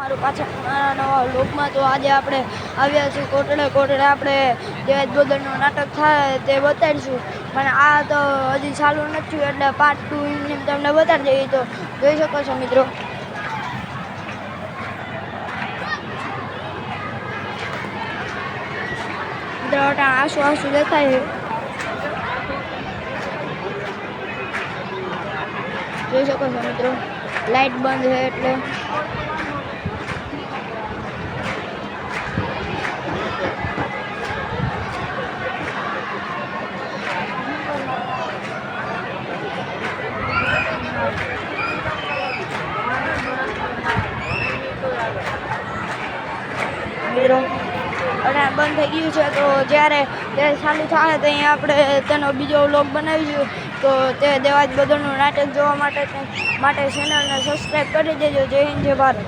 મારું પાછા મારા નવા વ્લોગમાં. તો આજે આપણે આવ્યા છીએ કોટડે આપણે દેવાજ બોદરનું નાટક થાય તે બતાડીશું. પણ આ તો હજી ચાલુ નથી થયું એટલે પાર્ટ 2 એમને તમને બતાડી દઈએ. તો જોઈ શકો છો મિત્રો. આંસુ દેખાય જોઈ શકો છો મિત્રો. લાઈટ બંધ છે એટલે મિત્રો અને બંધ થઈ ગયું છે. તો જ્યારે ચાલુ થાય તો અહીંયા આપણે તેનો બીજો વ્લોગ બનાવીશું. તો તે દેવાજ બોદરનું નાટક જોવા માટે ચેનલને સબસ્ક્રાઈબ કરી દેજો. જય હિન્દ, જય ભારત.